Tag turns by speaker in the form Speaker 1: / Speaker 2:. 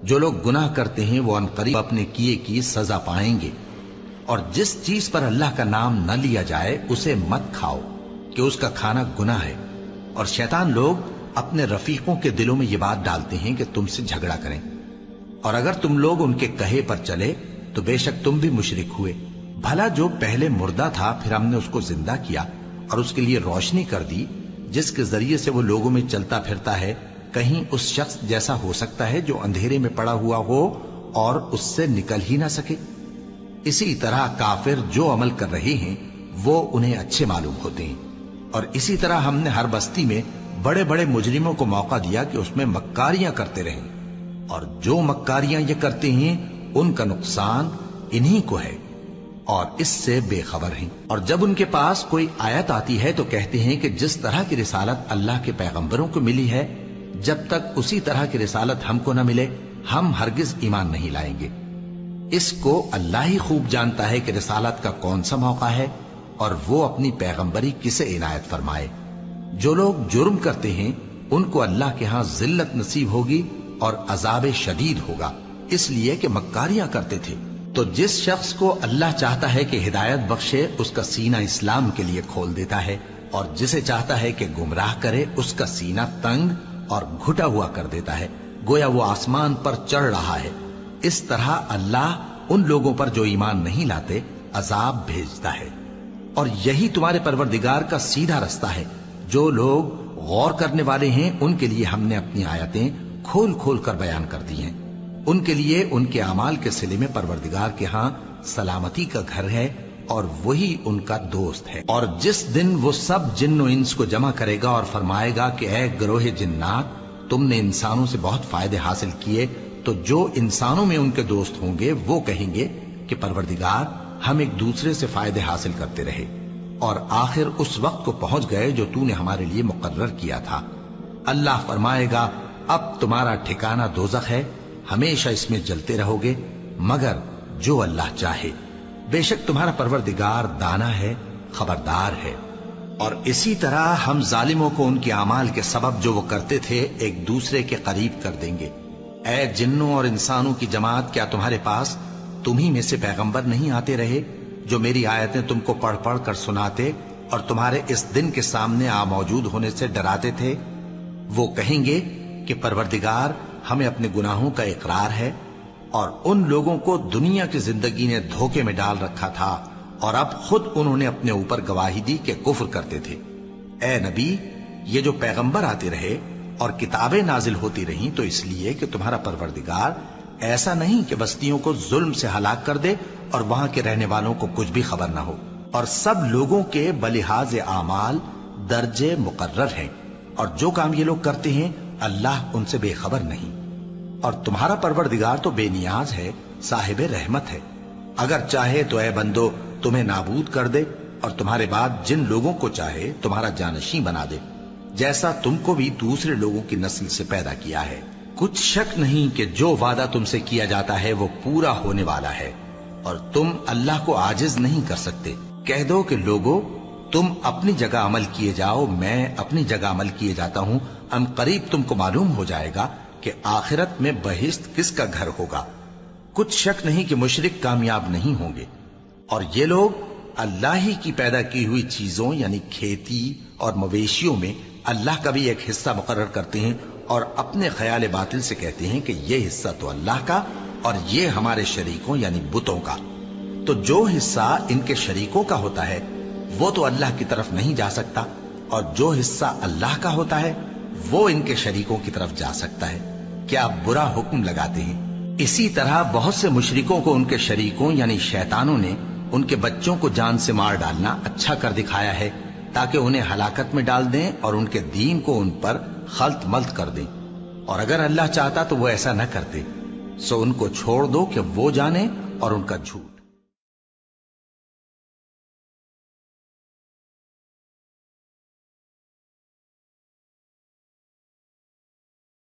Speaker 1: جو لوگ گناہ کرتے ہیں وہ عنقریب اپنے کیے کی سزا پائیں گے، اور جس چیز پر اللہ کا نام نہ لیا جائے اسے مت کھاؤ کہ اس کا کھانا گناہ ہے۔ اور شیطان لوگ اپنے رفیقوں کے دلوں میں یہ بات ڈالتے ہیں کہ تم سے جھگڑا کریں، اور اگر تم لوگ ان کے کہے پر چلے تو بے شک تم بھی مشرک ہوئے۔ بھلا جو پہلے مردہ تھا پھر ہم نے اس کو زندہ کیا اور اس کے لیے روشنی کر دی جس کے ذریعے سے وہ لوگوں میں چلتا پھرتا ہے، کہیں اس شخص جیسا ہو سکتا ہے جو اندھیرے میں پڑا ہوا ہو اور اس سے نکل ہی نہ سکے؟ اسی طرح کافر جو عمل کر رہے ہیں وہ انہیں اچھے معلوم ہوتے ہیں، اور اسی طرح ہم نے ہر بستی میں بڑے بڑے مجرموں کو موقع دیا کہ اس میں مکاریاں کرتے رہیں، اور جو مکاریاں یہ کرتے ہیں ان کا نقصان انہی کو ہے اور اس سے بے خبر ہیں۔ اور جب ان کے پاس کوئی آیت آتی ہے تو کہتے ہیں کہ جس طرح کی رسالت اللہ کے پیغمبروں کو ملی ہے جب تک اسی طرح کی رسالت ہم کو نہ ملے ہم ہرگز ایمان نہیں لائیں گے۔ اس کو اللہ ہی خوب جانتا ہے کہ رسالت کا کون سا موقع ہے اور وہ اپنی پیغمبری کسے عنایت فرمائے۔ جو لوگ جرم کرتے ہیں ان کو اللہ کے ہاں ذلت نصیب ہوگی اور عذاب شدید ہوگا، اس لیے کہ مکاریاں کرتے تھے۔ تو جس شخص کو اللہ چاہتا ہے کہ ہدایت بخشے اس کا سینہ اسلام کے لیے کھول دیتا ہے، اور جسے چاہتا ہے کہ گمراہ کرے اس کا سینہ تنگ اور گھٹا ہوا کر دیتا ہے، گویا وہ آسمان پر چڑھ رہا ہے۔ اس طرح اللہ ان لوگوں پر جو ایمان نہیں لاتے عذاب بھیجتا ہے، اور یہی تمہارے پروردگار کا سیدھا رستہ ہے۔ جو لوگ غور کرنے والے ہیں ان کے لیے ہم نے اپنی آیتیں کھول کھول کر بیان کر دی ہیں۔ ان کے لیے ان کے اعمال کے صلے میں پروردگار کے ہاں سلامتی کا گھر ہے اور وہی ان کا دوست ہے۔ اور جس دن وہ سب جن و انس کو جمع کرے گا اور فرمائے گا کہ اے گروہ جنات، تم نے انسانوں سے بہت فائدے حاصل کیے، تو جو انسانوں میں ان کے دوست ہوں گے وہ کہیں گے کہ پروردگار ہم ایک دوسرے سے فائدے حاصل کرتے رہے اور آخر اس وقت کو پہنچ گئے جو تو نے ہمارے لیے مقرر کیا تھا۔ اللہ فرمائے گا اب تمہارا ٹھکانہ دوزخ ہے، ہمیشہ اس میں جلتے رہو گے مگر جو اللہ چاہے، بے شک تمہارا پروردگار دانا ہے، خبردار ہے۔ اور اسی طرح ہم ظالموں کو ان کے اعمال کے سبب جو وہ کرتے تھے ایک دوسرے کے قریب کر دیں گے۔ اے جنوں اور انسانوں کی جماعت، کیا تمہارے پاس تمہیں میں سے پیغمبر نہیں آتے رہے جو میری آیتیں تم کو پڑھ پڑھ کر سناتے اور تمہارے اس دن کے سامنے موجود ہونے سے ڈراتے تھے؟ وہ کہیں گے کہ پروردگار ہمیں اپنے گناہوں کا اقرار ہے، اور ان لوگوں کو دنیا کی زندگی نے دھوکے میں ڈال رکھا تھا اور اب خود انہوں نے اپنے اوپر گواہی دی کہ کفر کرتے تھے۔ اے نبی، یہ جو پیغمبر آتے رہے اور کتابیں نازل ہوتی رہیں تو اس لیے کہ تمہارا پروردگار ایسا نہیں کہ بستیوں کو ظلم سے ہلاک کر دے اور وہاں کے رہنے والوں کو کچھ بھی خبر نہ ہو، اور سب لوگوں کے بلحاظ اعمال درجے مقرر ہیں، اور جو کام یہ لوگ کرتے ہیں اللہ ان سے بے خبر نہیں۔ اور تمہارا پروردگار تو بے نیاز ہے، صاحب رحمت ہے، اگر چاہے تو اے بندو تمہیں نابود کر دے اور تمہارے بعد جن لوگوں کو چاہے تمہارا جانشین بنا دے، جیسا تم کو بھی دوسرے لوگوں کی نسل سے پیدا کیا ہے۔ کچھ شک نہیں کہ جو وعدہ تم سے کیا جاتا ہے وہ پورا ہونے والا ہے، اور تم اللہ کو عاجز نہیں کر سکتے۔ کہہ دو کہ لوگو تم اپنی جگہ عمل کیے جاؤ، میں اپنی جگہ عمل کیے جاتا ہوں، ان قریب تم کو معلوم ہو جائے گا کہ آخرت میں بہشت کس کا گھر ہوگا۔ کچھ شک نہیں کہ مشرک کامیاب نہیں ہوں گے، اور یہ لوگ اللہ ہی کی پیدا کی ہوئی چیزوں یعنی کھیتی اور مویشیوں میں اللہ کا بھی ایک حصہ مقرر کرتے ہیں، اور اپنے خیال باطل سے کہتے ہیں کہ یہ حصہ تو اللہ کا اور یہ ہمارے شریکوں یعنی بتوں کا۔ تو جو حصہ ان کے شریکوں کا ہوتا ہے وہ تو اللہ کی طرف نہیں جا سکتا، اور جو حصہ اللہ کا ہوتا ہے وہ ان کے شریکوں کی طرف جا سکتا ہے۔ کیا برا حکم لگاتے ہیں؟ اسی طرح بہت سے مشرکوں کو ان کے شریکوں یعنی شیطانوں نے ان کے بچوں کو جان سے مار ڈالنا اچھا کر دکھایا ہے تاکہ انہیں ہلاکت میں ڈال دیں اور ان کے دین کو ان پر خلط ملط کر دیں، اور اگر اللہ چاہتا تو وہ ایسا نہ کرتے۔ سو ان کو چھوڑ دو کہ وہ جانے اور ان کا جھوٹ